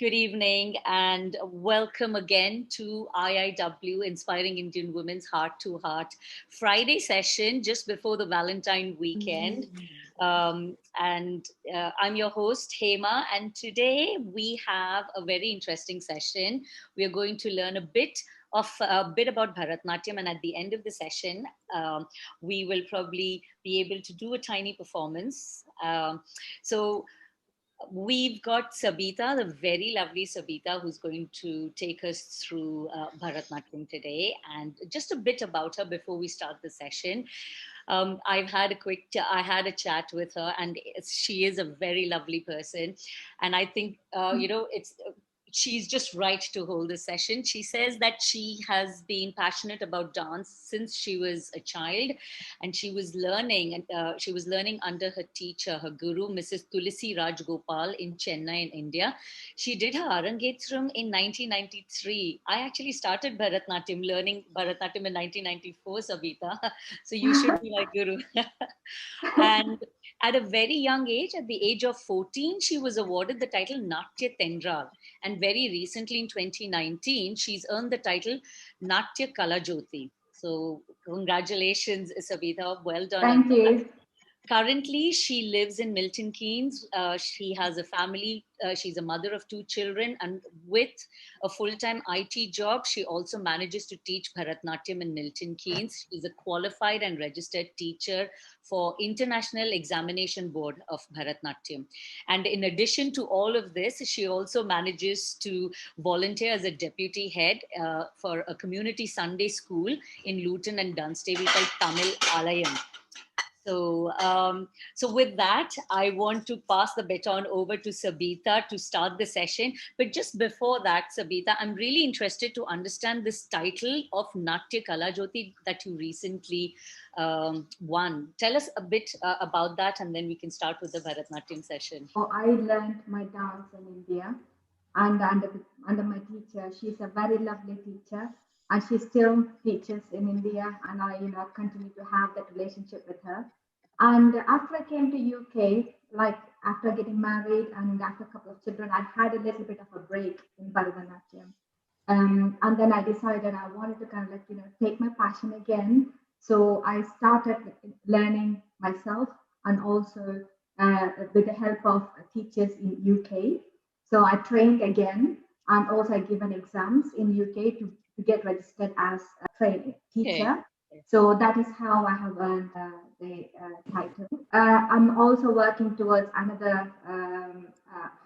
Good evening and welcome again to IIW, Inspiring Indian Women's Heart to Heart Friday session just before the Valentine weekend. I'm your host, Hema, and today we have a very interesting session. We are going to learn a bit about Bharatanatyam, and at the end of the session, we will probably be able to do a tiny performance. So we've got Sabitha, the very lovely Sabitha, who's going to take us through Bharatanatyam today, and just a bit about her before we start the session. I had a chat with her, and she is a very lovely person, and I think she's just right to hold this session. She says that she has been passionate about dance since she was a child, and she was learning under her teacher, her guru, Mrs. Tulsi Rajgopal in Chennai, in India. She did her Arangetram in 1993. I actually started learning Bharatanatyam in 1994, Sabita. So you should be my guru. And at a very young age, at the age of 14, she was awarded the title Natya Tendral. And very recently in 2019, she's earned the title Natya Kalajyoti. So congratulations, Sabitha. Well done. Thank you. Currently, she lives in Milton Keynes. She has a family. She's a mother of two children. And with a full-time IT job, she also manages to teach Bharatanatyam in Milton Keynes. She's a qualified and registered teacher for International Examination Board of Bharatanatyam. And in addition to all of this, she also manages to volunteer as a deputy head for a community Sunday school in Luton and Dunstable called Tamil Alayam. So with that, I want to pass the baton over to Sabitha to start the session. But just before that, Sabitha, I'm really interested to understand this title of Natya Kalajyoti that you recently won. Tell us a bit about that, and then we can start with the Bharatanatyam session. I learned my dance in India, and under my teacher. She's a very lovely teacher, and she still teaches in India, and I continue to have that relationship with her. And after I came to UK, like after getting married and after a couple of children, I had a little bit of a break in Bharatanatyam. And then I decided I wanted to kind of take my passion again. So I started learning myself, and also with the help of teachers in UK. So I trained again, and also I given exams in UK to get registered as a training teacher. Okay. So that is how I have earned the title. I'm also working towards another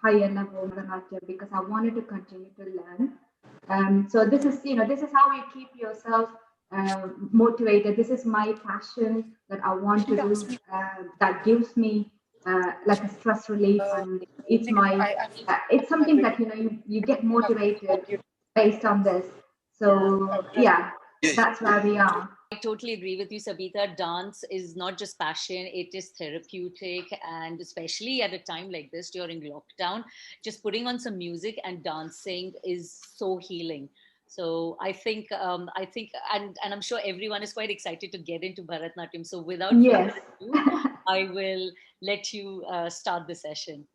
higher level Bharatanatyam because I wanted to continue to learn. So this is how you keep yourself motivated. This is my passion that I want to do. That gives me like a stress relief, and it's it's something that you get motivated based on this. So yeah, that's where we are. I totally agree with you, Sabitha. Dance is not just passion, it is therapeutic. And especially at a time like this during lockdown, just putting on some music and dancing is so healing. So I think, and I'm sure everyone is quite excited to get into Bharatanatyam. So without further ado, I will let you start the session.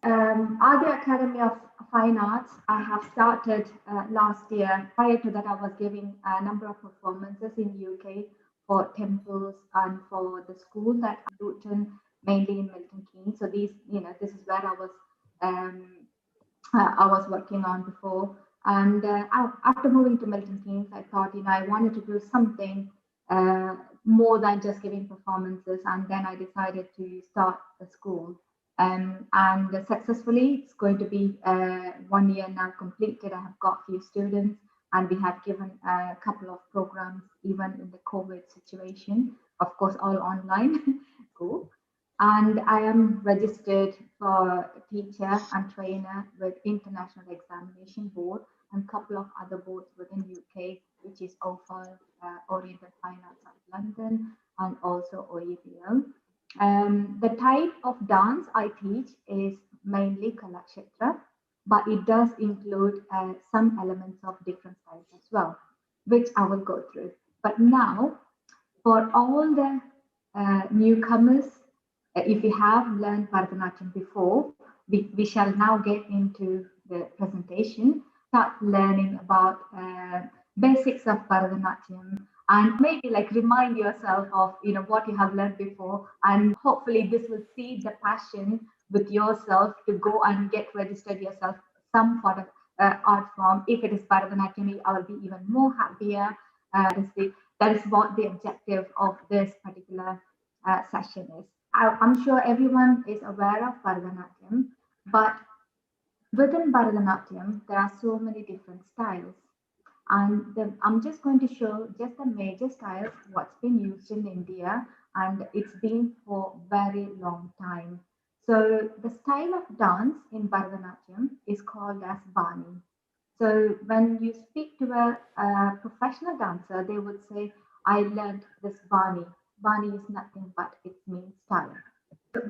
Aadya Academy of Fine Arts, I have started last year. Prior to that, I was giving a number of performances in UK for temples and for the school that I Luton, mainly in Milton Keynes. So this is where I was working on before. And after moving to Milton Keynes, I thought, I wanted to do something more than just giving performances. And then I decided to start the school. And successfully, it's going to be 1 year now completed. I have got a few students, and we have given a couple of programs, even in the COVID situation, of course, all online. Cool. And I am registered for teacher and trainer with International Examination Board and a couple of other boards within UK, which is OFA, Oriental Fine Arts of London, and also OEBL. The type of dance I teach is mainly Kalakshetra, but it does include some elements of different styles as well, which I will go through. But now, for all the newcomers, if you have learned Bharatanatyam before, we shall now get into the presentation, start learning about basics of Bharatanatyam, and maybe like remind yourself of what you have learned before, and hopefully this will seed the passion with yourself to go and get registered yourself some sort of art form. If it is Bharatanatyam, I will be even more happier. That is what the objective of this particular session is. I'm sure everyone is aware of Bharatanatyam, but within Bharatanatyam, there are so many different styles. And I'm just going to show just the major styles, what's been used in India, and it's been for very long time. So the style of dance in Bharatanatyam is called as Bani. So when you speak to a professional dancer, they would say, I learned this Bani. Bani is nothing but it means style.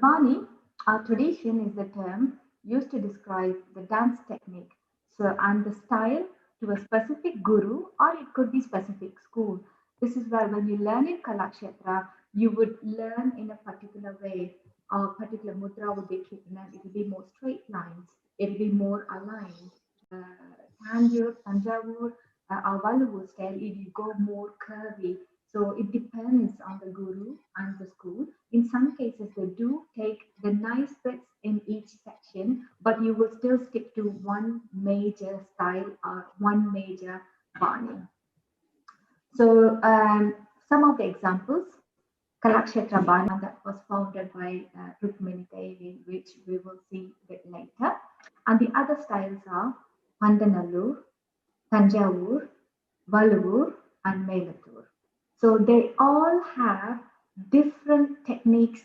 Bani, our tradition is the term used to describe the dance technique. So, and the style to a specific guru, or it could be specific school. This is where when you learn in Kalakshetra, you would learn in a particular way. A particular mudra would be learned. It will be more straight lines. It will be more aligned. Tanjavur, Avalur style, it will go more curvy. So it depends on the guru and the school. In some cases, they do take the nice bits in each section, but you will still stick to one major style or one major bani. So some of the examples, Kalakshetra Bani that was founded by Rukmini Devi, which we will see a bit later. And the other styles are Pandanallur, Tanjavur, Valur, and Melatur. So they all have different techniques.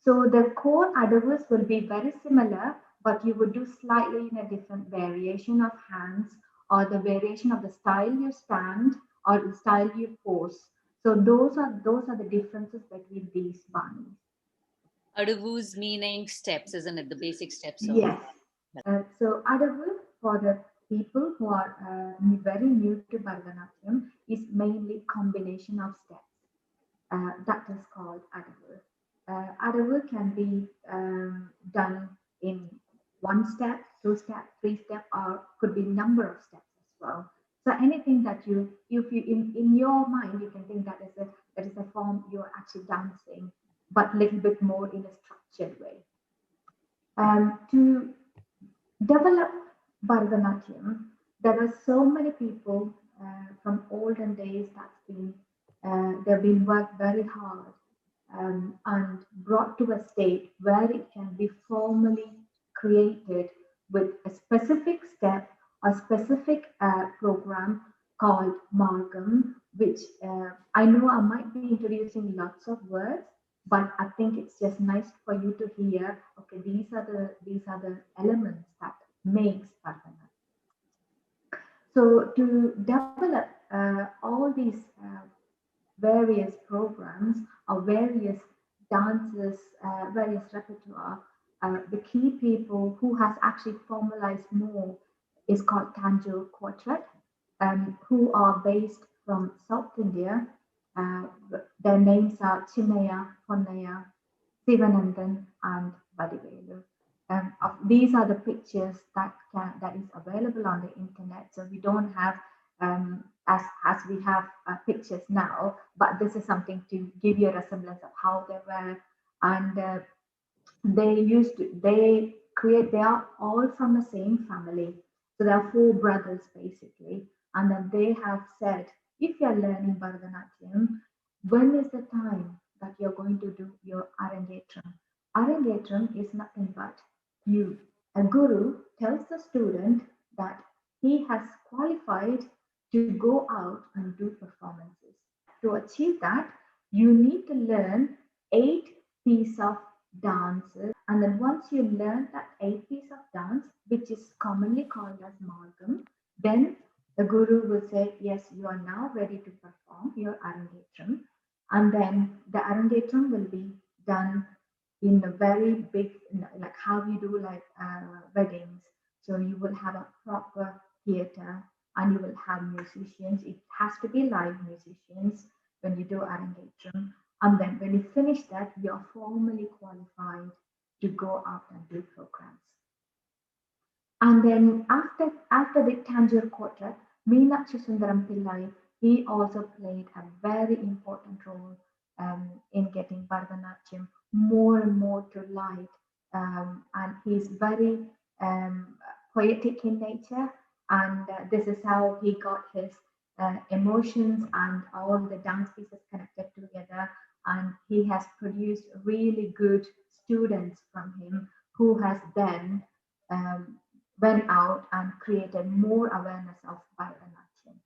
So the core adavus will be very similar, but you would do slightly in a different variation of hands or the variation of the style you stand or the style you pose. So those are the differences between these banis. Adavus meaning steps, isn't it? The basic steps of. Yes. So Adavu for the people who are very new to Bharatanatyam is mainly combination of steps. That is called Adavu. Adavu can be done in one step, two step, three step, or could be number of steps as well. So anything that if you in your mind, you can think that is a form you're actually dancing, but a little bit more in a structured way. To develop Bharatanatyam, there were so many people from olden days that's been they've been worked very hard and brought to a state where it can be formally created with a specific step, a specific program called Margam, which I know I might be introducing lots of words, but I think it's just nice for you to hear. Okay, these are the elements that makes Bharatanatyam. So to develop all these various programs or various dances, various repertoire, the key people who has actually formalized more is called Tanjore Quartet, who are based from South India. Uh, their names are Chinnaya, Ponnaya, Sivanandan, and Vadivelu. These are the pictures that is available on the internet. So we don't have as we have pictures now, but this is something to give you a resemblance of how they were. And they are all from the same family. So there are four brothers basically. And then they have said, if you're learning Bharatanatyam, when is the time that you're going to do your Arangetram? Arangetram is nothing but you. A guru tells the student that he has qualified to go out and do performances. To achieve that, you need to learn 8 pieces of dances, and then once you learn that 8 piece of dance, which is commonly called as Margam, then the guru will say, yes, you are now ready to perform your Arangetram. And then the Arangetram will be done in a very big, like how you do like weddings. So you will have a proper theater and you will have musicians. It has to be live musicians when you do Arangetram. And then when you finish that, you're formally qualified to go out and do programs. And then after the Tanjore quartet, Meenakshi Sundaram Pillai, he also played a very important role in getting Bharatanatyam more and more to light. And he's very poetic in nature, and this is how he got his emotions and all the dance pieces connected together. And he has produced really good students from him who has then um, went out and created more awareness of Bharatanatyam.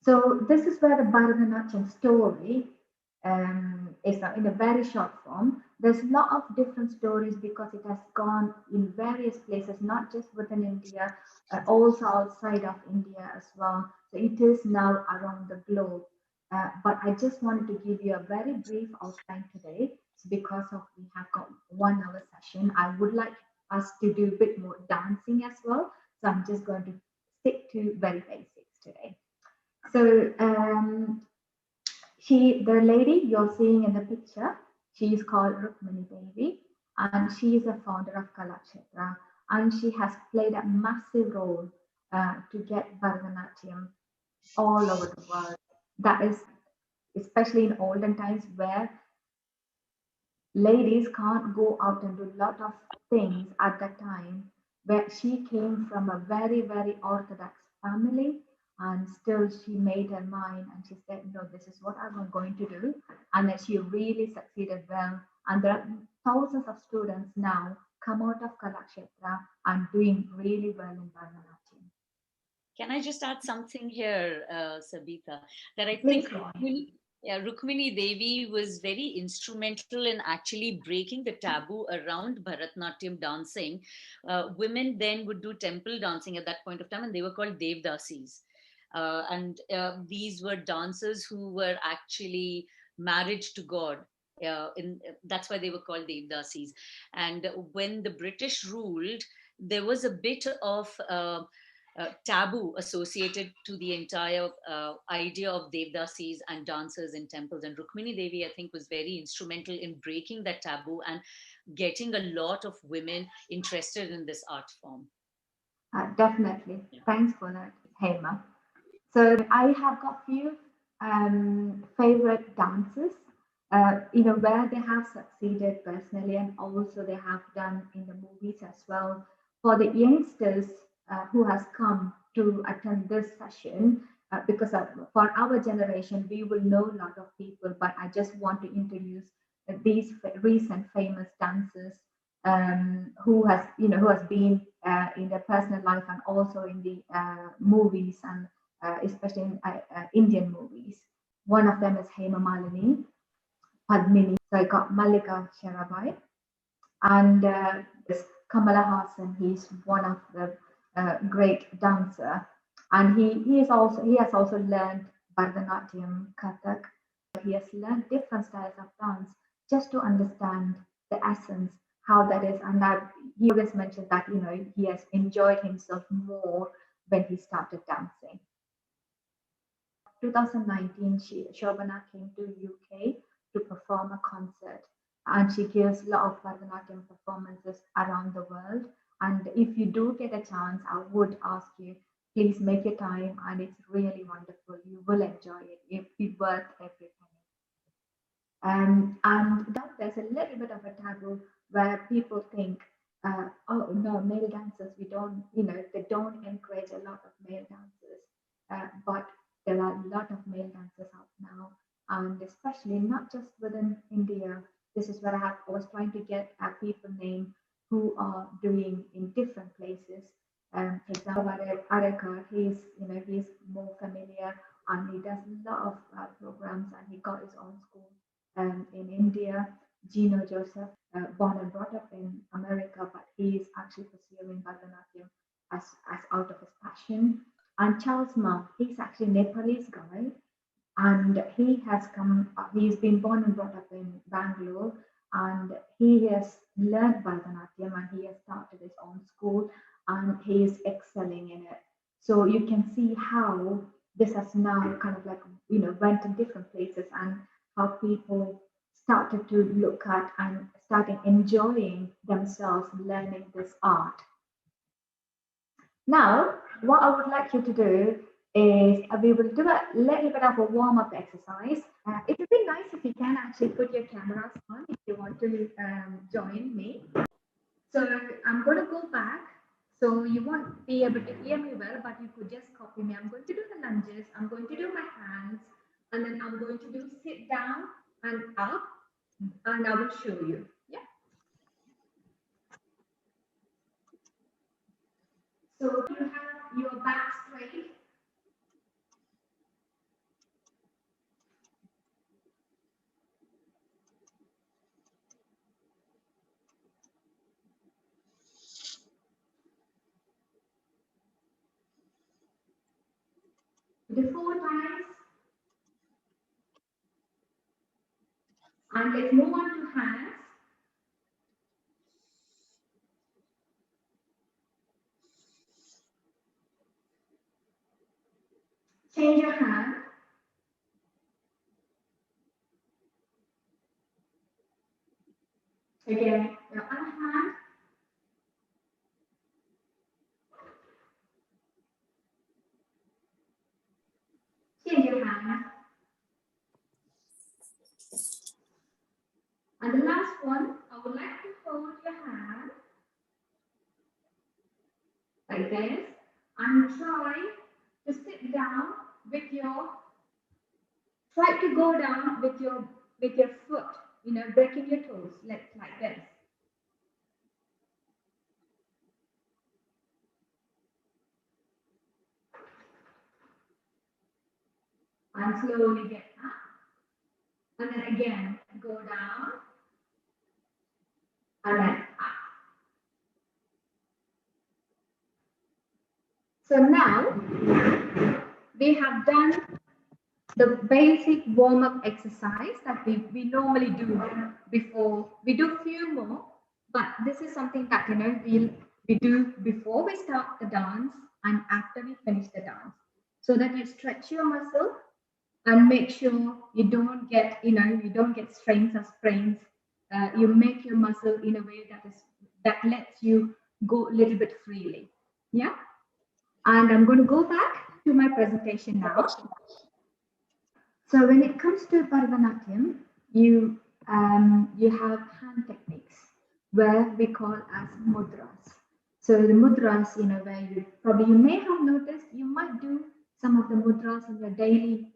So this is where the Bharatanatyam story is in a very short form. There's a lot of different stories because it has gone in various places, not just within India, also outside of India as well. So it is now around the globe. But I just wanted to give you a very brief outline today. So because of we have got 1 hour session, I would like us to do a bit more dancing as well. So I'm just going to stick to very basics today. So the lady you're seeing in the picture, she is called Rukmini Devi, and she is a founder of Kalakshetra, and she has played a massive role to get Bharatanatyam all over the world. That is especially in olden times where ladies can't go out and do a lot of things at that time, where she came from a very, very orthodox family, and still she made her mind and she said, no, this is what I'm going to do. And then she really succeeded well. And there are thousands of students now come out of Kalakshetra and doing really well in Bharatanatyam. Can I just add something here, Sabitha? That I Please think go on. Rukmini Devi was very instrumental in actually breaking the taboo around Bharatanatyam dancing. Women then would do temple dancing at that point of time, and they were called Devdasis. And these were dancers who were actually married to God. That's why they were called Devdasis. And when the British ruled, there was a bit of taboo associated to the entire idea of Devdasis and dancers in temples. And Rukmini Devi, I think, was very instrumental in breaking that taboo and getting a lot of women interested in this art form. Definitely. Yeah. Thanks for that, Hema. So I have got few favorite dances, where they have succeeded personally, and also they have done in the movies as well. For the youngsters who has come to attend this session, because for our generation, we will know a lot of people, but I just want to introduce these recent famous dancers who has been in their personal life and also in the movies and especially in Indian movies. One of them is Hema Malini, Padmini. So I got Malika Sherabai, and this Kamala Hassan. He's one of the great dancer, and he has also learned Bharatanatyam, Kathak. He has learned different styles of dance just to understand the essence, how that is, and that he always mentioned that he has enjoyed himself more when he started dancing. 2019, Shobana came to UK to perform a concert, and she gives a lot of Bharatanatyam performances around the world. And if you do get a chance, I would ask you, please make your time, and it's really wonderful. You will enjoy it. It'll be worth every penny. And there's a little bit of a taboo where people think, oh no, male dancers, we don't, they don't encourage a lot of male dancers. But there are a lot of male dancers out now, and especially not just within India. This is where I was trying to get people name who are doing in different places. For example, Arekar, he's more familiar, and he does a lot of programs, and he got his own school in India. Gino Joseph, born and brought up in America, but he is actually pursuing Bharatanatyam as out of his passion. And Charles Ma, he's actually a Nepalese guy, and he's been born and brought up in Bangalore, and he has learned Bharatanatyam, and he has started his own school, and he is excelling in it. So you can see how this has now kind of like went in different places, and how people started to look at and starting enjoying themselves learning this art. Now, what I would like you to do is we will do a little bit of a warm up exercise. It would be nice if you can actually put your cameras on if you want to join me. So I'm going to go back. So you won't be able to hear me well, but you could just copy me. I'm going to do the lunges. I'm going to do my hands, and then I'm going to do sit down and up, and I will show you. Yeah. So you have your back straight. The 4 times, and let's move on to hands. Change your hand. Again, your other hand. Change your hand. And the last one, I would like to hold your hand like this and try to sit down with your, try to go down with your foot, breaking your toes, like this. And slowly get up. And then again, go down. And then up. So now we have done the basic warm-up exercise that we normally do before. We do a few more, but this is something that we do before we start the dance and after we finish the dance, so that you stretch your muscle and make sure you don't get strains or sprains. You make your muscle in a way that lets you go a little bit freely. Yeah, and I'm going to go back to my presentation now. So when it comes to Bharathanatyam, you have hand techniques where we call as mudras. So the mudras, where you may have noticed, you might do some of the mudras in your daily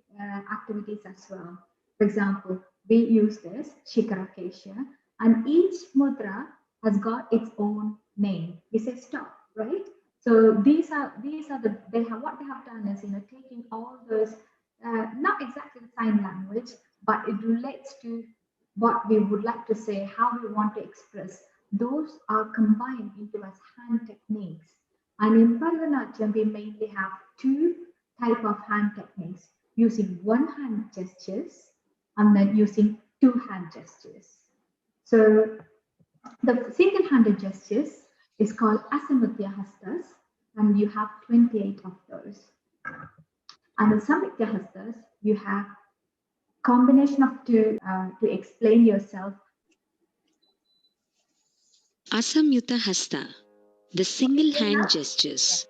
activities as well. For example, we use this Shikarakesha, and each mudra has got its own name. We say stop, right? So these are they have what they have done is taking all those not exactly the sign language, but it relates to what we would like to say, how we want to express. Those are combined into as hand techniques. And in Bharathanatyam, we mainly have two type of hand techniques, using one hand gestures and then using two hand gestures. So the single-handed gestures is called Asamudya Hastas, and you have 28 of those. And in Samikya Hastas, you have combination of two to explain yourself. Asamyuta Hasta, the single hand gestures.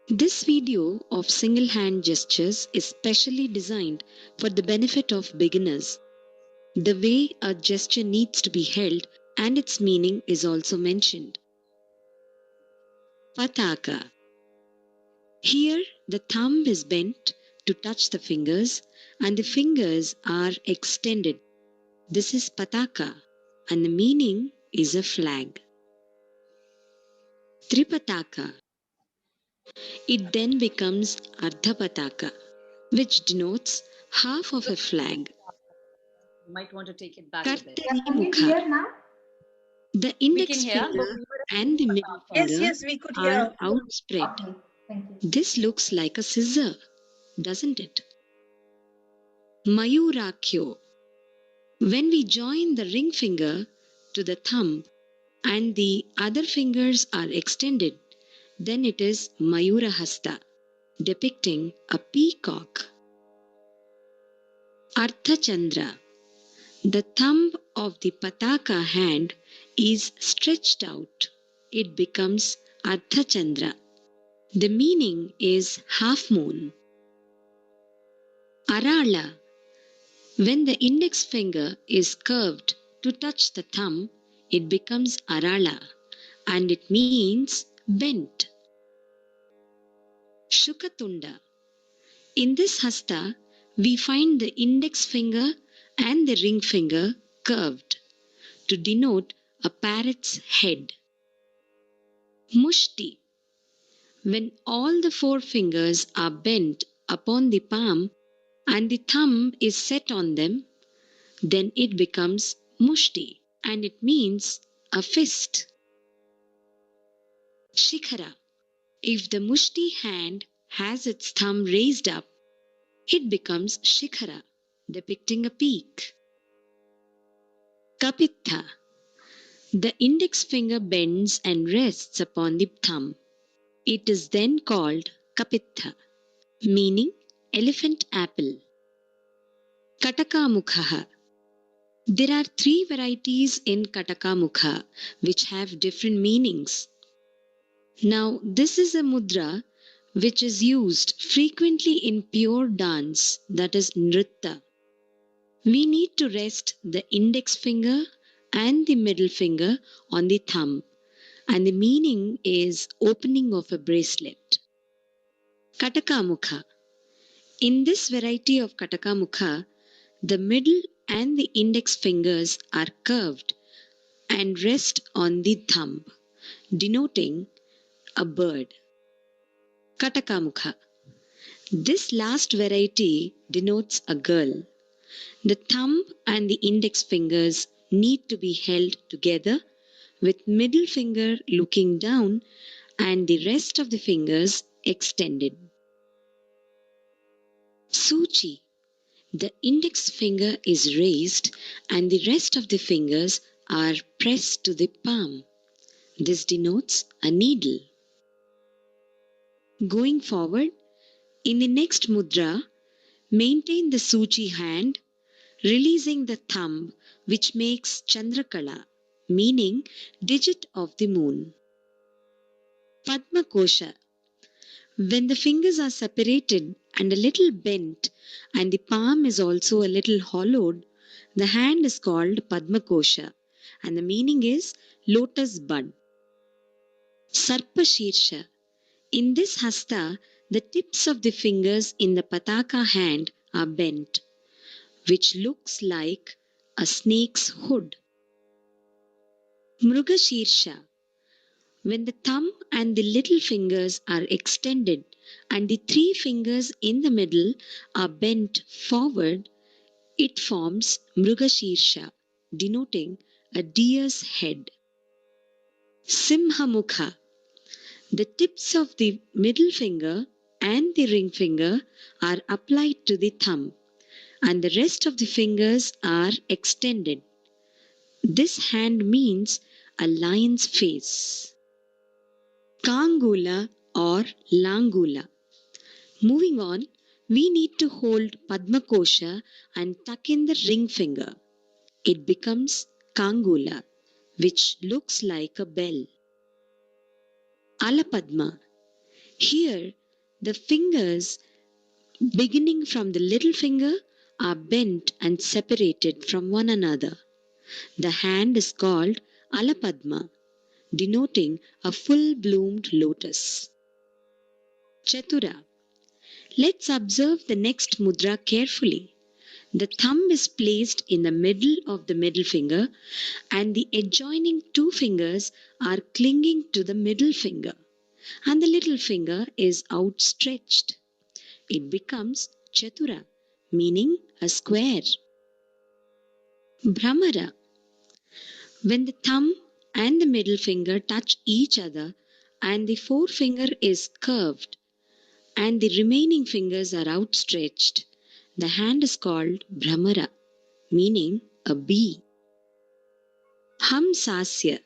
This video of single hand gestures is specially designed for the benefit of beginners. The way a gesture needs to be held and its meaning is also mentioned. Pataka. Here the thumb is bent to touch the fingers and the fingers are extended. This is Pataka and the meaning is a flag. Tripataka. It then becomes Ardhapataka, which denotes half of a flag. You might want to take it back a bit. Can you hear now? The index finger and the middle finger we could hear. are outspread. Okay, thank you. This looks like a scissor, doesn't it? Mayurakyo. When we join the ring finger to the thumb and the other fingers are extended, then it is Mayurahasta, depicting a peacock. Arthachandra. The thumb of the Pataka hand is stretched out. It becomes Ardhachandra. The meaning is half moon. Arala. When the index finger is curved to touch the thumb, it becomes Arala and it means bent. Shukatunda. In this hasta, we find the index finger and the ring finger curved to denote a parrot's head. Mushti. When all the four fingers are bent upon the palm and the thumb is set on them, then it becomes mushti and it means a fist. Shikhara. If the mushti hand has its thumb raised up, it becomes shikhara, depicting a peak. Kapitha. The index finger bends and rests upon the thumb. It is then called kapitha, meaning elephant apple. Katakamukha. There are three varieties in Katakamukha which have different meanings. Now, this is a mudra which is used frequently in pure dance, that is nritta. We need to rest the index finger and the middle finger on the thumb, and the meaning is opening of a bracelet. Katakamukha. In this variety of Katakamukha, the middle and the index fingers are curved and rest on the thumb, denoting a bird. Katakamukha. This last variety denotes a girl. The thumb and the index fingers need to be held together with middle finger looking down and the rest of the fingers extended. Suchi. The index finger is raised and the rest of the fingers are pressed to the palm. This denotes a needle. Going forward, in the next mudra, maintain the Suchi hand, releasing the thumb, which makes Chandrakala, meaning digit of the moon. Padma Kosha. When the fingers are separated and a little bent, and the palm is also a little hollowed, the hand is called Padma Kosha, and the meaning is lotus bud. Sarpa Shirsha. In this hasta, the tips of the fingers in the pataka hand are bent, which looks like a snake's hood. Mrugashirsha. When the thumb and the little fingers are extended and the three fingers in the middle are bent forward, it forms Mrugashirsha, denoting a deer's head. Simhamukha. The tips of the middle finger and the ring finger are applied to the thumb, and the rest of the fingers are extended. This hand means a lion's face. Kangula or Langula. Moving on, we need to hold Padma Kosha and tuck in the ring finger. It becomes Kangula, which looks like a bell. Alapadma. Here, the fingers beginning from the little finger are bent and separated from one another. The hand is called Alapadma, denoting a full-bloomed lotus. Chatura. Let's observe the next mudra carefully. The thumb is placed in the middle of the middle finger and the adjoining two fingers are clinging to the middle finger and the little finger is outstretched. It becomes Chatura, meaning a square. Brahmara. When the thumb and the middle finger touch each other and the forefinger is curved and the remaining fingers are outstretched, the hand is called Brahmara, meaning a bee. Hamsasya.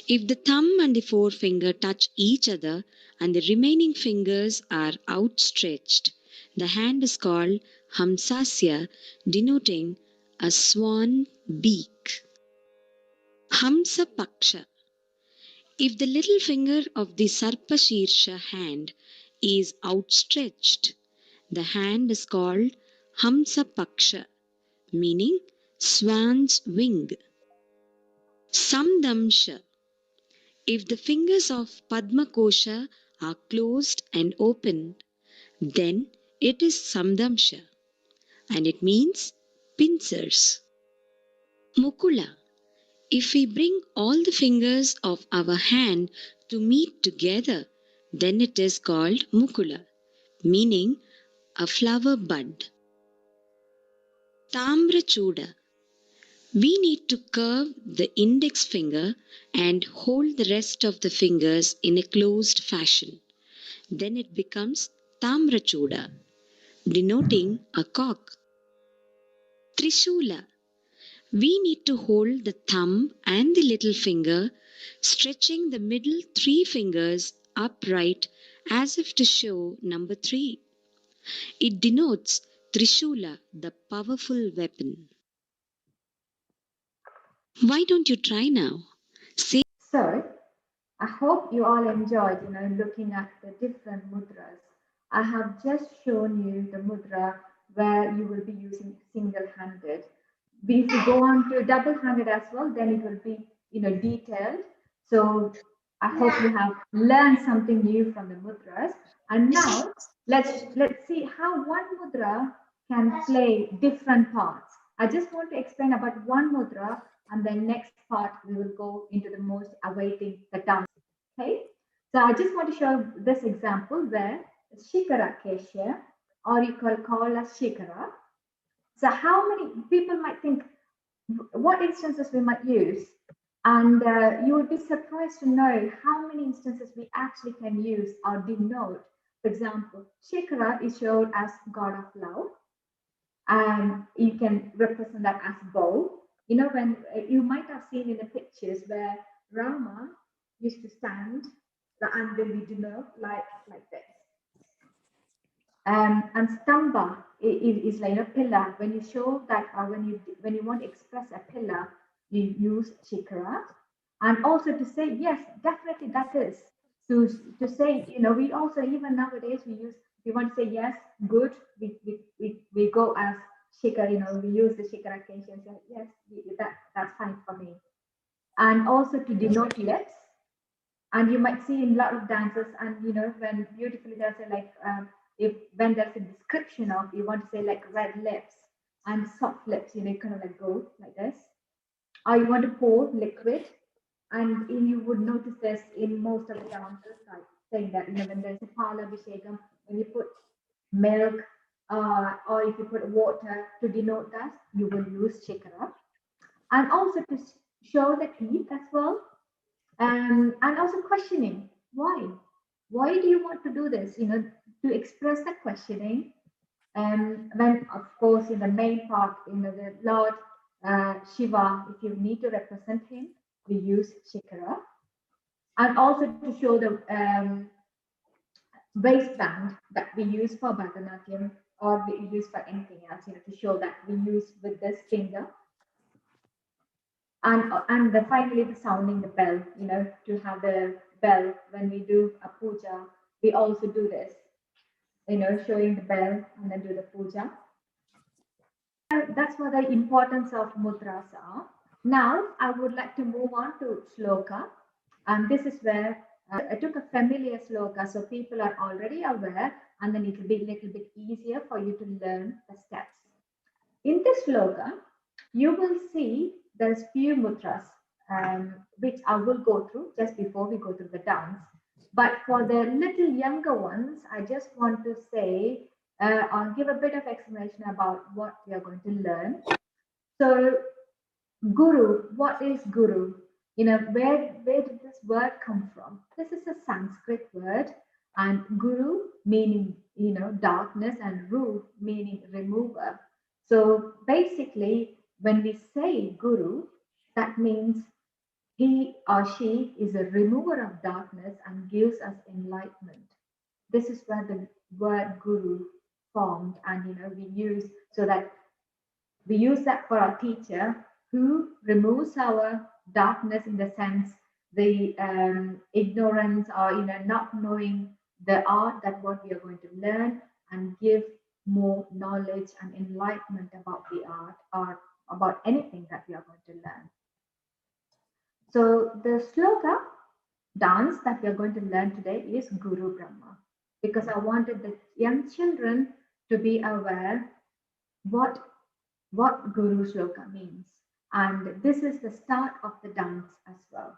If the thumb and the forefinger touch each other and the remaining fingers are outstretched, the hand is called Hamsasya, denoting a swan beak. Hamsa Paksha. If the little finger of the Sarpashirsha hand is outstretched, the hand is called Hamsa Paksha, meaning swan's wing. Samdamsha. If the fingers of Padma Kosha are closed and open, then it is Samdamsha, and it means pincers. Mukula. If we bring all the fingers of our hand to meet together, then it is called Mukula, meaning a flower bud. Tamrachuda. We need to curve the index finger and hold the rest of the fingers in a closed fashion. Then it becomes Tamrachuda, denoting a cock. Trishula. We need to hold the thumb and the little finger, stretching the middle three fingers upright as if to show number 3. It denotes Trishula, the powerful weapon. Why don't you try now? Say. So I hope you all enjoyed, looking at the different mudras. I have just shown you the mudra where you will be using single-handed. If you go on to double-handed as well, then it will be, detailed. So I hope you have learned something new from the mudras. And now let's see how one mudra can play different parts. I just want to explain about one mudra, and then next part we will go into the most awaiting the dance. Okay, so I just want to show this example where Shikara Kesha, or you can call as Shikara. So how many people might think what instances we might use? And you would be surprised to know how many instances we actually can use or denote. For example, Shikara is shown as God of love, and you can represent that as bow. When you might have seen in the pictures where Rama used to stand and then we denote like this. And stamba is like a pillar. When you show that, when you want to express a pillar, you use shikara. And also to say yes, definitely that is to say, we also, even nowadays, we want to say yes, good, we go as shikara, we use the shikara occasion, say yes, that's fine for me. And also to denote lips. And you might see in a lot of dances, and when beautifully there's a if when there's a description of, you want to say like red lips and soft lips, kind of like go like this, or you want to pour liquid, and you would notice this in most of the dances, like saying that when there's a pala abhishekam, when you put milk, or if you put water to denote that, you will use shikara. And also to show the teeth as well, and also questioning why do you want to do this, to express the questioning. And when, of course, in the main part, the Lord Shiva, if you need to represent him, we use shikara. And also to show the waistband that we use for Bharathanatyam, or we use for anything else, to show that we use with this finger. And finally the sounding the bell, to have the bell when we do a puja. We also do this, showing the bell and then do the puja. That's what the importance of mudras are. Now I would like to move on to sloka, and this is where I took a familiar sloka, so people are already aware, and then it will be a little bit easier for you to learn the steps. In this sloka, you will see there's few mudras, which I will go through just before we go through the dance. But for the little younger ones, I just want to say, I'll give a bit of explanation about what we are going to learn. So, guru, what is guru? Where did this word come from? This is a Sanskrit word, and guru meaning, darkness, and ru meaning remover. So basically, when we say guru, that means he or she is a remover of darkness and gives us enlightenment. This is where the word guru formed, and we use that for our teacher, who removes our darkness, in the sense the ignorance or not knowing the art that what we are going to learn, and give more knowledge and enlightenment about the art or about anything that we are going to learn. So the sloka dance that we are going to learn today is Guru Brahma, because I wanted the young children to be aware what Guru Sloka means. And this is the start of the dance as well.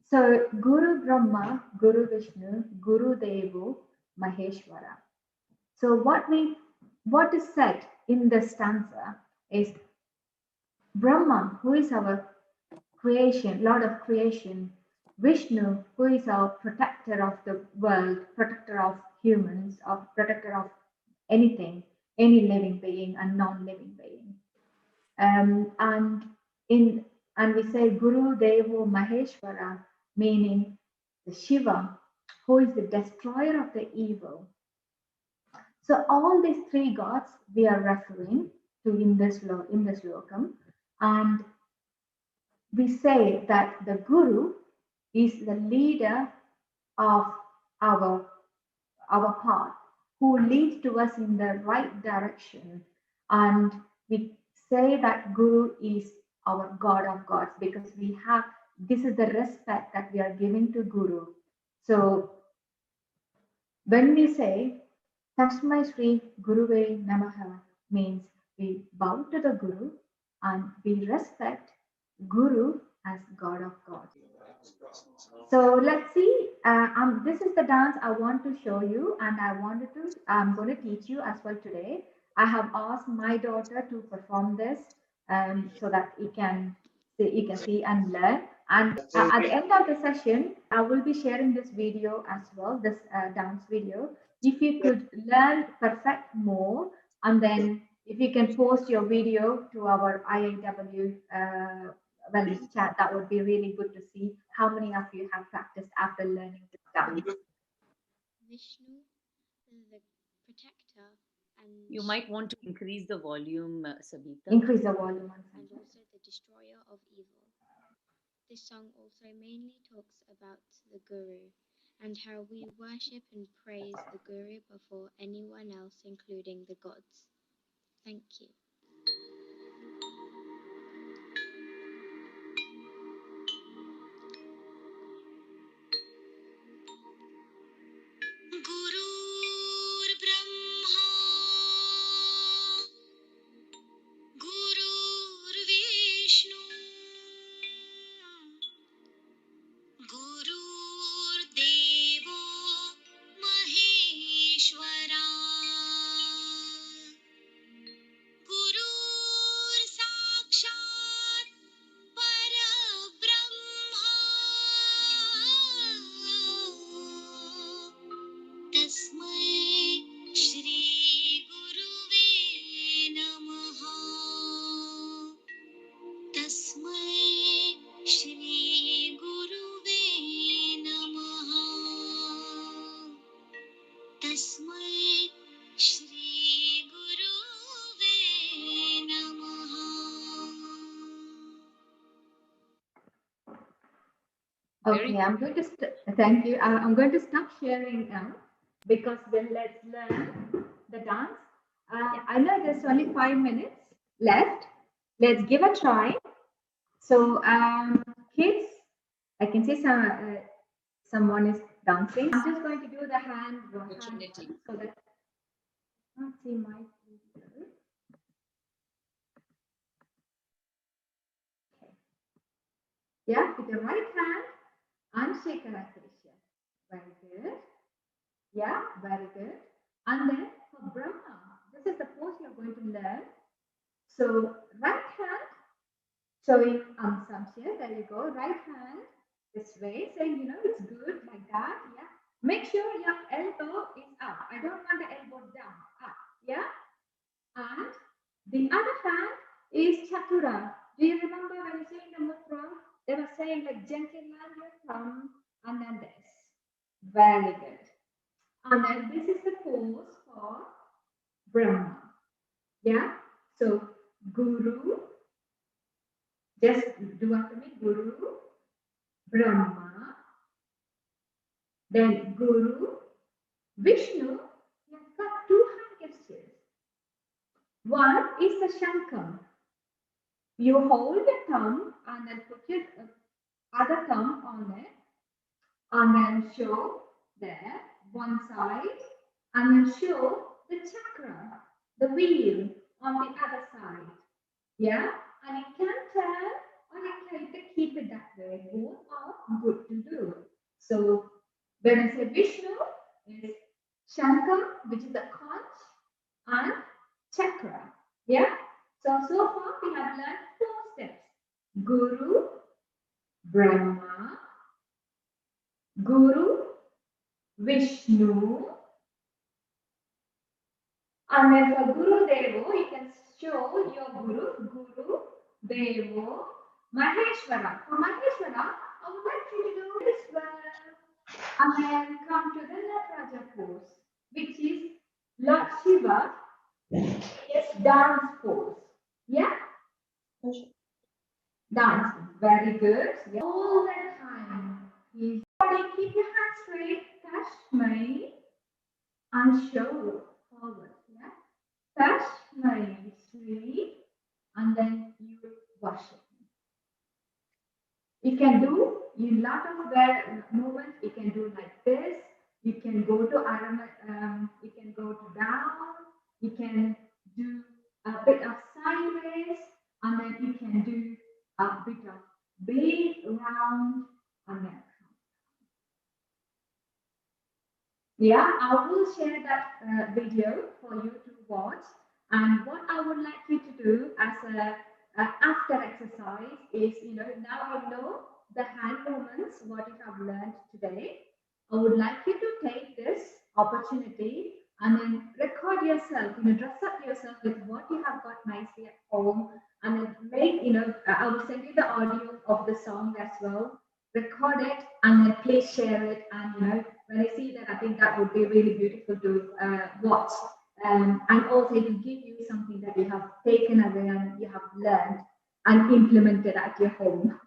So Guru Brahma, Guru Vishnu, Guru Devo, Maheshwara. So what is said in the stanza is Brahma, who is our creation, Lord of creation, Vishnu, who is our protector of the world, protector of humans, or protector of anything, any living being and non-living being. And we say Guru Devo Maheshwara, meaning the Shiva, who is the destroyer of the evil. So all these three gods we are referring to in this lokam, and we say that the Guru is the leader of our path, who leads to us in the right direction. And we say that Guru is our God of gods, because this is the respect that we are giving to Guru. So when we say Tasmai Sri Guruve Namaha, means we bow to the Guru and we respect Guru as God of gods. So let's see. This is the dance I want to show you, and I'm going to teach you as well today. I have asked my daughter to perform this, so that you can see and learn. And at the end of the session, I will be sharing this video as well, this dance video. If you could learn perfect more, and then if you can post your video to our IIW wellness chat, that would be really good to see how many of you have practiced after learning this dance. Vishnu, the protector, and You might want to increase the volume, Sabitha. Increase the volume. And also the destroyer of evil. This song also mainly talks about the Guru and how we worship and praise the Guru before anyone else, including the gods. Thank you. Okay, I'm going to thank you. I'm going to stop sharing now, because then let's learn the dance. I know there's only 5 minutes left. Let's give a try. So, kids, I can see someone is dancing. I'm just going to do the hand Opportunity. so that I can't see my video. Okay. Yeah, with the right hand and shake Akrishya. Very good. Yeah, very good. And then for Brahma, this is the pose you're going to learn. So right hand showing Samshya, there you go. Right hand this way, saying, it's good like that. Yeah. Make sure your elbow is up. I don't want the elbow down. Up. Yeah. And the other hand is Chatura. Do you remember when you saying the mudra? They were saying like gently land your thumb and then this. Very good. And then this is the pose for Brahma. Yeah. So Guru. Just do after me. Guru. Brahma, then Guru, Vishnu. He has got two hand gestures. One is the Shankam. You hold the thumb and then put your other thumb on it and then show there one side and then show the chakra, the wheel on the other side. Yeah, and you can turn or you can keep it that way. Both are good to do. So when I say Vishnu, is Shankam, which is the conch, and chakra. Yeah. So far we have learned four steps: Guru, Brahma, Guru, Vishnu, and then for Guru Devo, you can show your Guru Devo, Maheshwara. For Maheshwara, I would like you to do this well. And then come to the Nataraja pose, which is Lord Shiva, yes, dance pose. Yeah? Dance. Very good. Yeah. All the time. Keep your hands straight, touch my, and show forward. Yeah? Touch my sleeve, and then you worship. You can do a lot of movements. You can do like this. You can go to you can go to down. You can do a bit of sideways, and then you can do a bit of big round, and then yeah, I will share that video for you to watch. And what I would like you to do as a after exercise is, now you know the hand movements, what you have learned today. I would like you to take this opportunity and then record yourself, dress up yourself with what you have got nicely at home, and then make, I will send you the audio of the song as well. Record it and then please share it. And when I see that, I think that would be really beautiful to watch. And also it will give you something that you have taken away and you have learned and implemented at your home.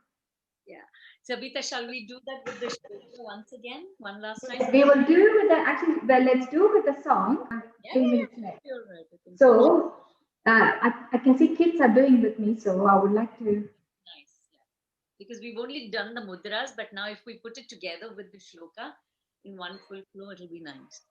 Yeah. Sabitha, shall we do that with the show once again, one last time? We will do with the, actually, well, let's do with the song. Yeah, 3 minutes left. right. So I can see kids are doing with me, so I would like to. Nice. Yeah. Because we've only done the mudras, but now if we put it together with the shloka in one full flow, it'll be nice.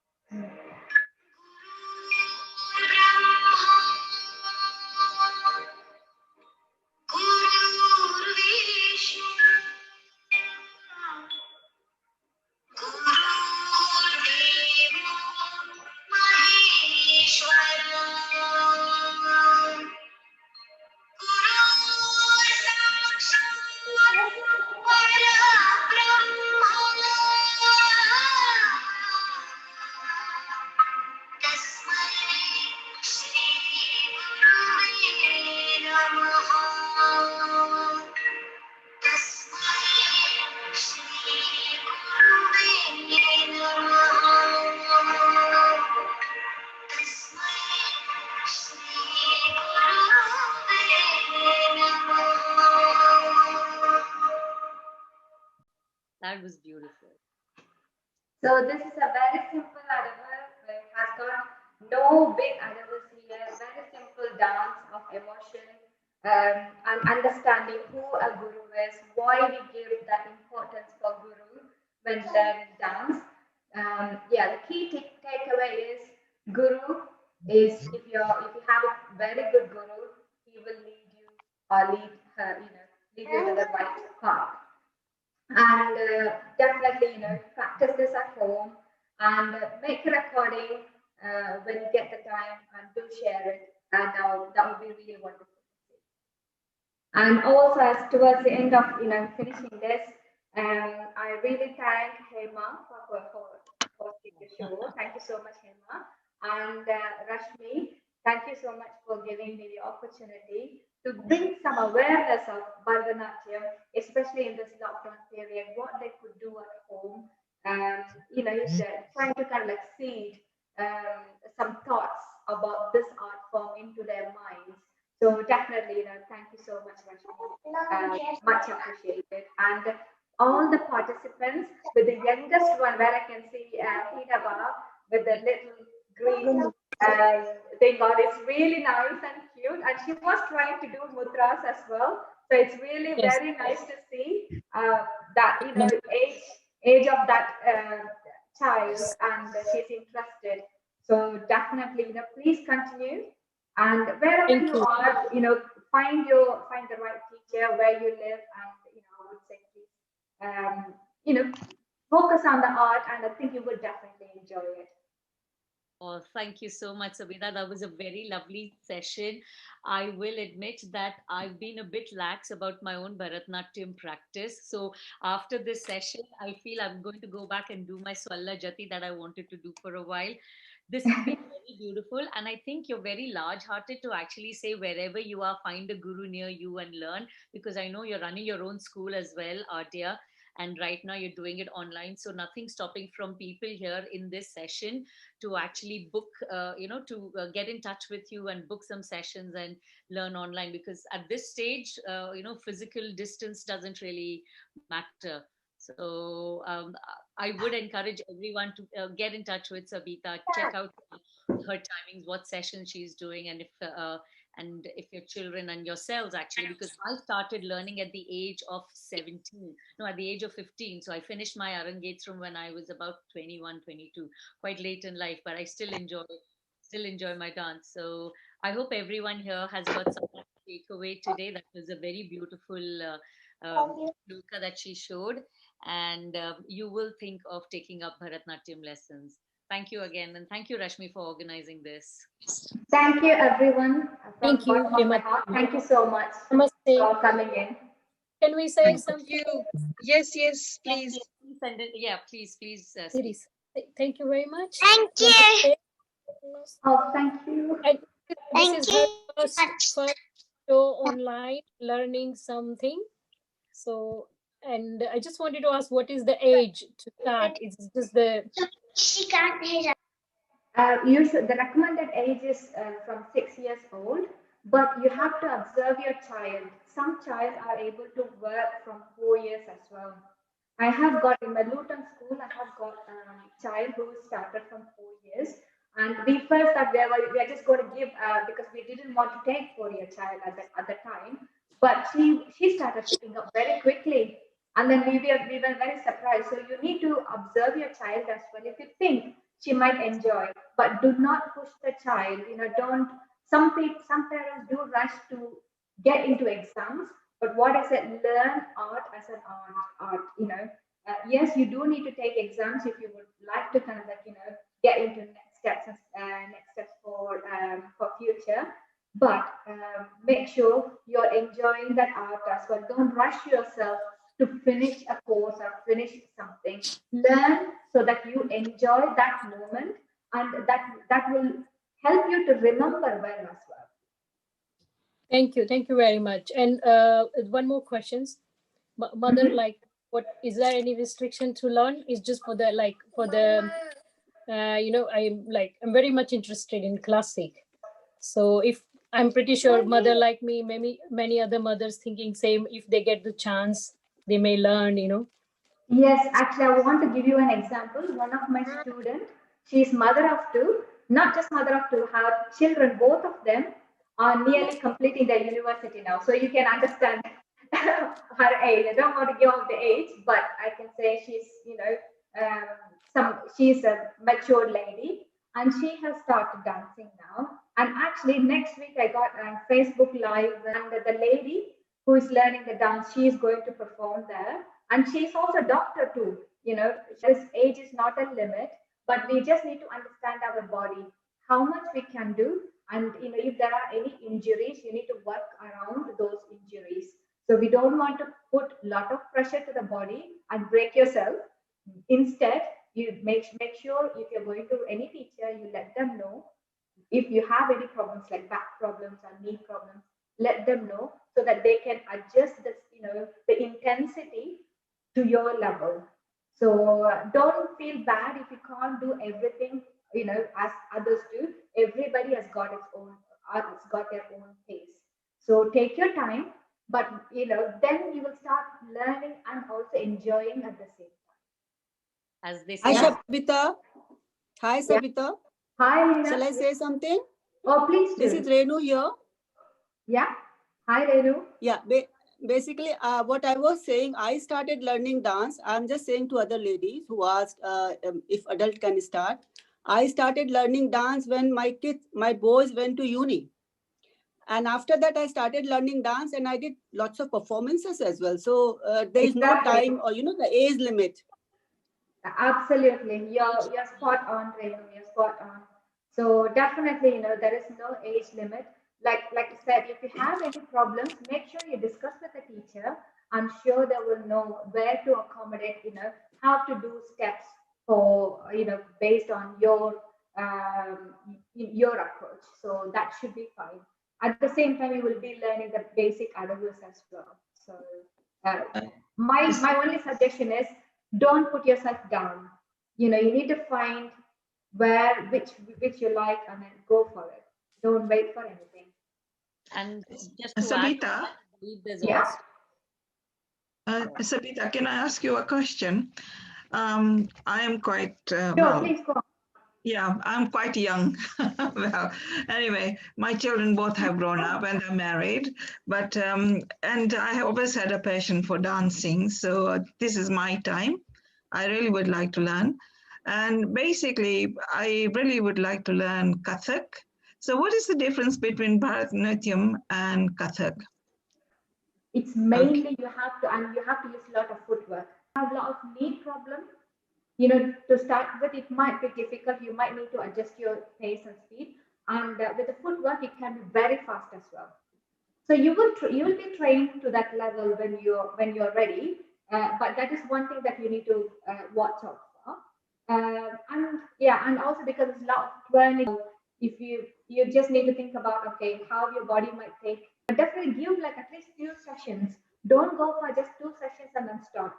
That was beautiful. So this is a very simple Adava. It has got no big Adavas here. Very simple dance of emotion and understanding who a guru is, why we give that importance for guru when learning dance. The key takeaway is guru is if you have a very good guru, he will lead you or lead her, lead you to the right path. And definitely, practice this at home and make a recording when you get the time and do share it. And that would be really wonderful. And also, as towards the end of finishing this, I really thank Hema for hosting the show. Thank you so much, Hema. And Rashmi, thank you so much for giving me the opportunity to bring some awareness of Bharathanatyam, especially in this lockdown period, what they could do at home. Trying to kind of like seed some thoughts about this art form into their minds. So definitely, thank you so much, Rashmi. Much appreciated. And all the participants, with the youngest one where I can see Hinava with the little green thing on. It's really nice and cute. And she was trying to do mudras as well. So it's really Yes. very nice to see that, age of that child, and she's interested. So definitely, please continue. And wherever Thank you you. are, find the right teacher where you live, and I would say please, focus on the art, and I think you will definitely enjoy it. Oh, thank you so much, Sabitha. That was a very lovely session. I will admit that I've been a bit lax about my own Bharatanatyam practice. So after this session, I feel I'm going to go back and do my Swalla Jati that I wanted to do for a while. This has been very beautiful, and I think you're very large-hearted to actually say wherever you are, find a guru near you and learn. Because I know you're running your own school as well, Aadya, and right now you're doing it online. So nothing stopping from people here in this session to actually book, to get in touch with you and book some sessions and learn online. Because at this stage, physical distance doesn't really matter. So I would encourage everyone to get in touch with Sabitha, check out her timings, what sessions she's doing, and if your children and yourselves actually, because I started learning at the age of 17, no, at the age of 15. So I finished my Arangetram when I was about 21, 22, quite late in life, but I still enjoy my dance. So I hope everyone here has got something to take away today. That was a very beautiful Luka that she showed, and you will think of taking up Bharatnatyam lessons. Thank you again, and thank you, Rashmi, for organizing this. Thank you, everyone, from the Thank you, bottom of my heart. Thank you so much Namaste. for coming in. Can we say Thank something? you. Yes, Yes, please. yes, please send it. Yeah, please speak. Series. Thank you very much. Thank you. Namaste. Oh, thank you. And this Thank is you. her first show online, learning something. So, and I just wanted to ask, what is the age to start? Is just the She can't hear. The recommended age is from 6 years old, but you have to observe your child. Some child are able to work from 4 years as well. I have got in my Luton school, I have got a child who started from 4 years. And we first thought we are just going to give, because we didn't want to take 4 year child at the time. But she started picking up very quickly. And then we were very surprised. So you need to observe your child as well. If you think she might enjoy, but do not push the child. Don't. Some parents do rush to get into exams, but what is it? Learn art as an art. Yes, you do need to take exams if you would like to kind of get into next steps for future. But make sure you're enjoying that art as well. Don't rush yourself to finish a course or finish something. Learn so that you enjoy that moment, and that will help you to remember well as well. thank you very much. And one more questions, mother, like, what is there any restriction to learn? Is just for the I'm very much interested in classic. So if I'm pretty sure mother like me, maybe many other mothers thinking same, if they get the chance, they may learn. Yes, actually, I want to give you an example. One of my students, she's mother of two, not just mother of two, her children, both of them are nearly completing their university now. So you can understand her age. I don't want to give out the age, but I can say she's, she's a mature lady, and she has started dancing now. And actually, next week I got a Facebook Live, and the lady who is learning the dance, she is going to perform there, and she's also a doctor too. This age is not a limit, but we just need to understand our body, how much we can do, and if there are any injuries, you need to work around those injuries. So we don't want to put a lot of pressure to the body and break yourself. Instead, you make sure if you're going to any teacher, you let them know. If you have any problems like back problems or knee problems, let them know so that they can adjust the intensity to your level. So don't feel bad if you can't do everything as others do. Everybody has got its own has got their own pace. So take your time, but then you will start learning and also enjoying at the same time. As they Hi, say. Sabitha. Hi, Yeah. Sabitha. Hi, Renu. Shall I say something? Oh, please do. This is Renu here. Yeah. Hi, Renu. Yeah. Basically, what I was saying, I started learning dance. I'm just saying to other ladies who asked if adult can start. I started learning dance when my boys went to uni. And after that, I started learning dance and I did lots of performances as well. So there is no time or, the age limit. Absolutely. You're spot on, Renu. You're spot on. So definitely, there is no age limit. Like I said, if you have any problems, make sure you discuss with the teacher. I'm sure they will know where to accommodate, how to do steps for, based on your approach. So that should be fine. At the same time, you will be learning the basic AWS as well. So uh, my only suggestion is don't put yourself down. You need to find which you like and then go for it. Don't wait for anything. And just to Sabitha, add, I believe there's Yeah. also Sabitha, can I ask you a question? I am quite Sure, please go on. Yeah, I'm quite young. Well, anyway, my children both have grown up and are married, but and I have always had a passion for dancing. So this is my time. I really would like to learn, and basically, I really would like to learn Kathak. So, what is the difference between Bharathanatyam and Kathak? It's mainly you have to use a lot of footwork. You have a lot of knee problem. To start with, it might be difficult. You might need to adjust your pace and speed. And with the footwork, it can be very fast as well. So you will be trained to that level when you're ready. But that is one thing that you need to watch out for. And also because it's a lot of twirling. If you just need to think about how your body might take. But definitely give like at least 2 sessions. Don't go for just 2 sessions and then stop.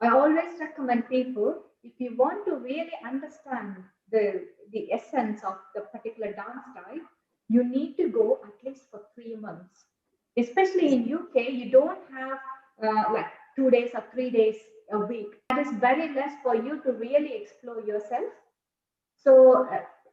I always recommend people, if you want to really understand the essence of the particular dance type, you need to go at least for 3 months. Especially in UK, you don't have like 2 days or 3 days a week. That is very less for you to really explore yourself. So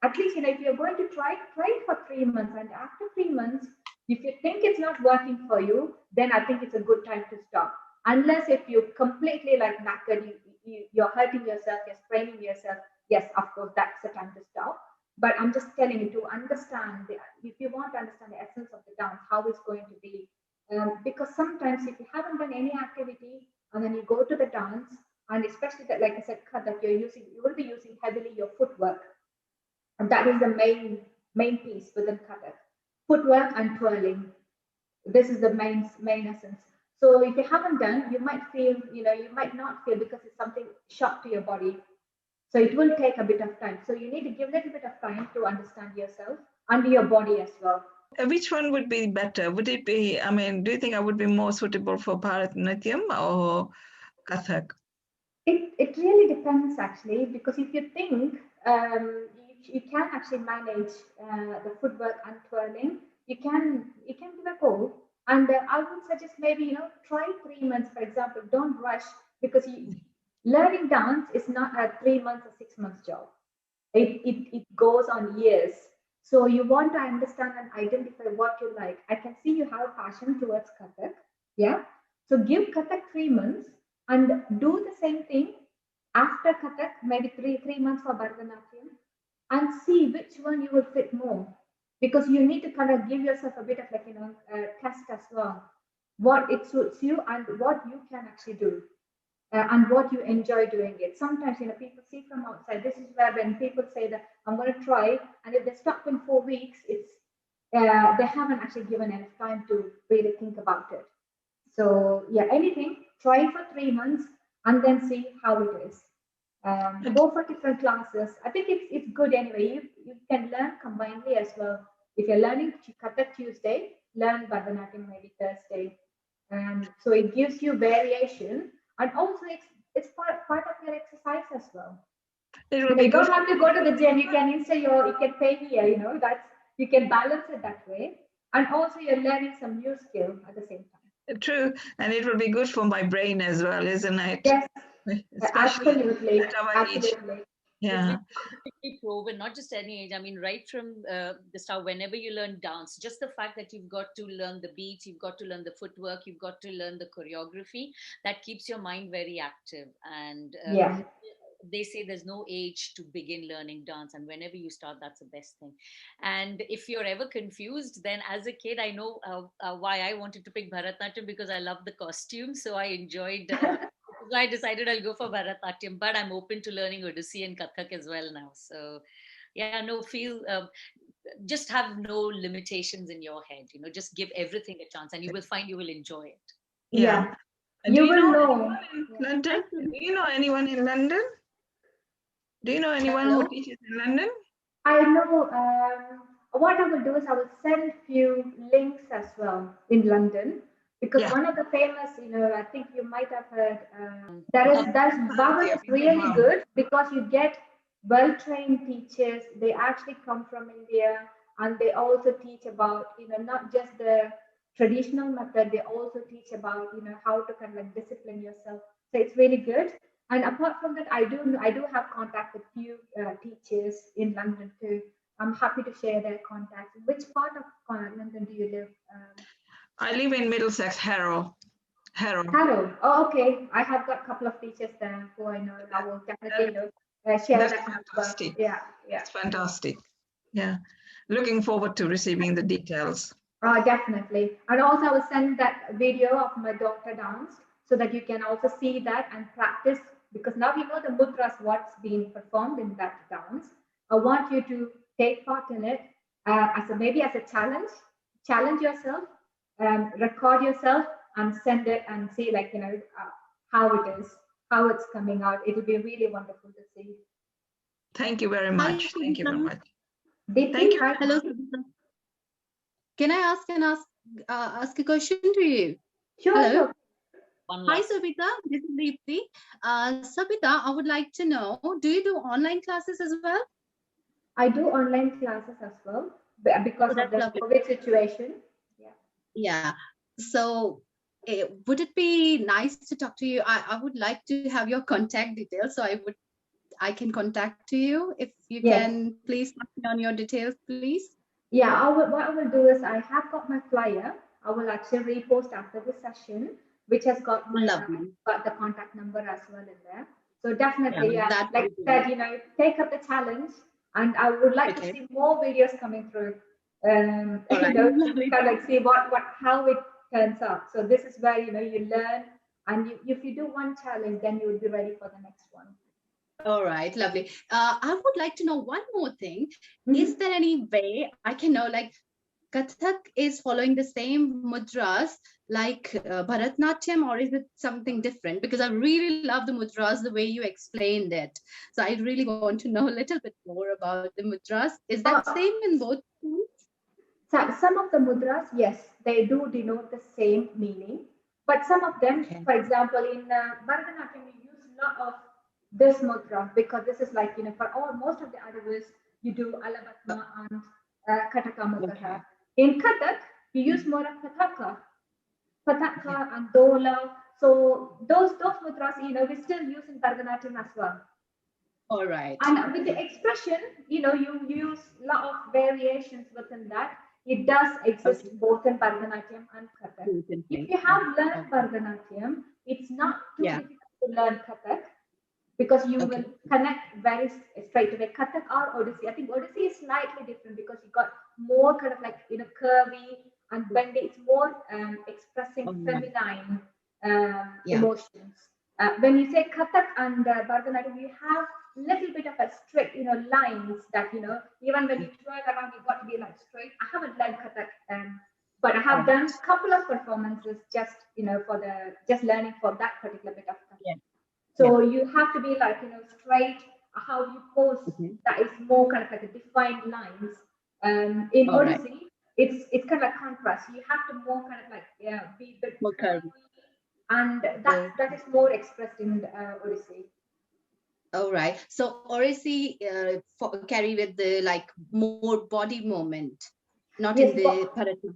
at least if you're going to try it for 3 months, and after 3 months, if you think it's not working for you, then I think it's a good time to stop. Unless if you completely like knackered, you're hurting yourself, you're straining yourself. Yes, of course, that's the time to stop. But I'm just telling you to understand if you want to understand the essence of the dance, how it's going to be. Because sometimes if you haven't done any activity and then you go to the dance, and especially that, like I said, that you will be using heavily your footwork, and that is the main piece within Kathak. Footwork and twirling. This is the main essence. So if you haven't done, you might feel, you might not feel because it's something shock to your body. So it will take a bit of time. So you need to give a little bit of time to understand yourself and your body as well. Which one would be better? Would it be, do you think I would be more suitable for Bharatanatyam or Kathak? It really depends actually, because if you think you can actually manage the footwork and twirling, you can give a go. And I would suggest maybe try 3 months, for example. Don't rush, because learning dance is not a 3 months or 6 months job. It goes on years. So you want to understand and identify what you like. I can see you have a passion towards Kathak. Yeah. So give Kathak 3 months and do the same thing after Kathak, maybe three months for Bharatanatyam, and see which one you will fit more. Because you need to kind of give yourself a bit of test as well. What it suits you and what you can actually do. And what you enjoy doing it. Sometimes, people see from outside. This is where when people say that I'm going to try, and if they stop in 4 weeks, it's they haven't actually given enough time to really think about it. So yeah, anything, try for 3 months and then see how it is. Go for different classes. I think it's good anyway. You can learn combinedly as well. If you're learning Kathak Tuesday, learn Bharatanatyam maybe Thursday. So it gives you variation, and also it's part of your exercise as well. You don't have to go to the gym. You can you can pay here. That's you can balance it that way, and also you're learning some new skill at the same time. True, and it will be good for my brain as well, isn't it? Yes, Especially absolutely, at our age. absolutely. Yeah. It's been scientifically proven, not just any age. I mean, right from the start, whenever you learn dance, just the fact that you've got to learn the beats, you've got to learn the footwork, you've got to learn the choreography, that keeps your mind very active. And Yeah, they say there's no age to begin learning dance, and whenever you start, that's the best thing. And if you're ever confused, then as a kid, I know why I wanted to pick Bharatanatyam, because I love the costume, so I enjoyed. So I decided I'll go for Bharatanatyam, but I'm open to learning Odissi and Kathak as well now. So yeah, no, feel just have no limitations in your head. You know, just give everything a chance, and you will find you will enjoy it. Yeah. yeah. Do You you will know know. anyone in Yeah. London? Do you know anyone in London? Do you know anyone who Hello? teaches in London? I know. What I will do is I will send few links as well in London, because Yeah. one of the famous, I think you might have heard. There's Bhavan Yeah, is we know really Bhav. good because you get well-trained teachers. They actually come from India, and they also teach about not just the traditional method. They also teach about how to kind of like discipline yourself. So it's really good. And apart from that, I do have contact with few teachers in London too. I'm happy to share their contacts. Which part of London do you live? I live in Middlesex, Harrow. Harrow. Harrow. Oh, okay. I have got a couple of teachers there who I know. I will definitely share That's that number. fantastic. Yeah, yeah. That's fantastic. Yeah. Looking forward to receiving the details. Definitely. And also, I will send that video of my daughter dance so that you can also see that and practice, because now you know the mudras, what's being performed in that dance. I want you to take part in it as a maybe as a challenge yourself, record yourself, and send it and see how it is, how it's coming out. It will be really wonderful to see. Thank you very Hi, much. Thank you very Sabitha. much. Thank Deepti, you. hi. Hello, Sabitha. Can I ask a question to you? Sure, Hello. sure. One Hi, last. Sabitha. This is Deepti. Sabitha, I would like to know, do you do online classes as well? I do online classes as well because Oh, of that's the lovely. COVID situation. Yeah. Yeah. So, would it be nice to talk to you? I would like to have your contact details, so I can contact to you. If you Yes. can, please pass me on your details, please. Yeah. What I will do is I have got my flyer. I will actually repost after the session, which has got Lovely. got the contact number as well in there. So Yeah, definitely, yeah. that would Like be I great. said, take up the challenge, and I would like to Okay. see more videos coming through. All right. To Lovely. kind of like see how it turns out. So this is where you learn, and if you do one challenge, then you will be ready for the next one. All right, lovely. I would like to know one more thing. Mhm. Is there any way I can know, like, Kathak is following the same mudras like Bharatanatyam, or is it something different? Because I really love the mudras, the way you explained it. So I really want to know a little bit more about the mudras. Is that same in both schools? Some of the mudras, yes, they do denote the same meaning. But some of them, Okay. for example, in Bharatanatyam, we use a lot of this mudra, because this is like, for most of the others, you do Alabatma and Kataka Okay. mudra. In Kathak, you use more of Pataka and Dola. So those mudras, we still use in Bharatanatyam as well. All right. And with the expression, you use a lot of variations within that. It does exist Okay. both in Bharatanatyam and Kathak. If you have learned Bharatanatyam, it's not too Yeah. difficult to learn Kathak, because you Okay. will connect very straight away. Kathak or Odissi. I think Odissi is slightly different because you got more kind of like curvy and bendy. It's more expressing All right. feminine Yeah. emotions. When you say Kathak and Bharatanatyam, you have little bit of a strict, lines that even when you twirl around, you got to be like straight. I haven't learned Kathak, but I have done a couple of performances just for the just learning for that particular bit of Kathak. Yeah. So you have to be like, straight, how you pose, Okay. that is more kind of like a defined lines. In All right. Odyssey, it's kind of like contrast. You have to more kind of like be a bit More curvy. curvy, and Okay. that is more expressed in Odyssey. All right. So Orisi carry with the like more body movement, not Yes, in the Bharatanatyam.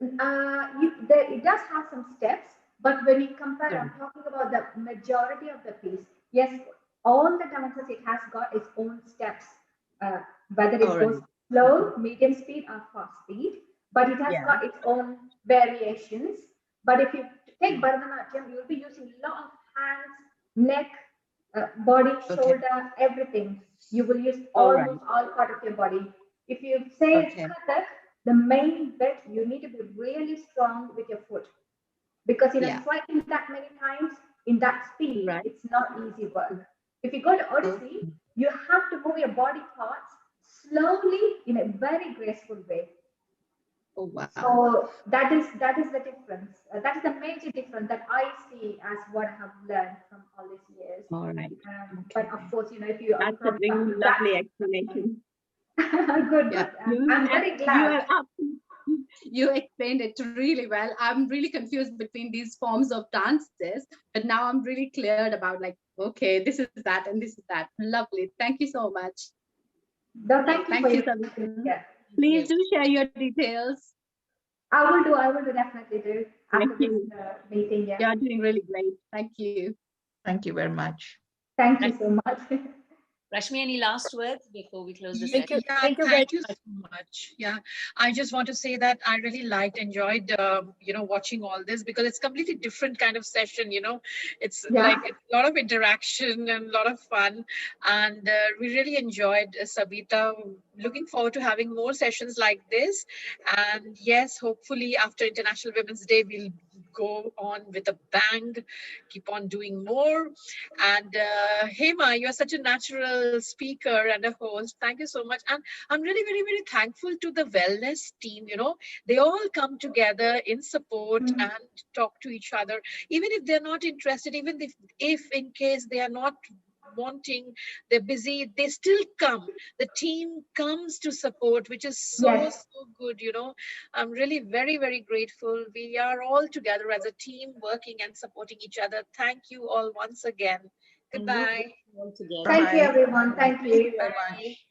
It does have some steps, but when you compare, Yeah. I'm talking about the majority of the piece. Yes, all the dances, it has got its own steps, uh, whether it All goes right. slow, medium speed, or fast speed, but it has Yeah. got its own variations. But if you take Mm. Bharatanatyam, you'll be using a lot of hands, neck, body, Okay. shoulder, everything. You will use All right. almost all part of your body. If you say Okay. Kathak, the main bit, you need to be really strong with your foot, because Yeah. striking that many times in that speed, Right. it's not easy work. If you go to Odyssey, Okay. you have to move your body parts slowly in a very graceful way. Oh, wow. So that is the difference. That is the major difference that I see as what I have learned from all these years. All right. But Okay. of course, if you That's a approach really that, lovely explanation. good. Yeah. I'm very You glad. are up. You explained it really well. I'm really confused between these forms of dances, but now I'm really cleared about like, okay, this is that and this is that. Lovely. Thank you so much. No, thank you for Thank you, your Sabitha. yeah. Please do share your details. I will do definitely do Thank after this you. meeting. Yeah. You're doing really great. Thank you. Thank you very much. Thank you so much. Rashmi, any last words before we close the Thank session? you. Thank you very Thank you much. so much. Yeah, I just want to say that I really enjoyed, watching all this, because it's completely different kind of session. It's Yeah. it's a lot of interaction and a lot of fun, and we really enjoyed Sabitha. Looking forward to having more sessions like this, and yes, hopefully after International Women's Day, we'll go on with a bang, keep on doing more. And Hema, you're such a natural speaker and a host. Thank you so much. And I'm really very, very thankful to the wellness team. They all come together in support and talk to each other, even if they're not interested, even if in case they are not wanting, they're busy, they still come. The team comes to support, which is so good. I'm really very, very grateful. We are all together as a team working and supporting each other. Thank you all once again. And Goodbye. all together. Thank you, Bye. everyone. Thank Thank you you. very much.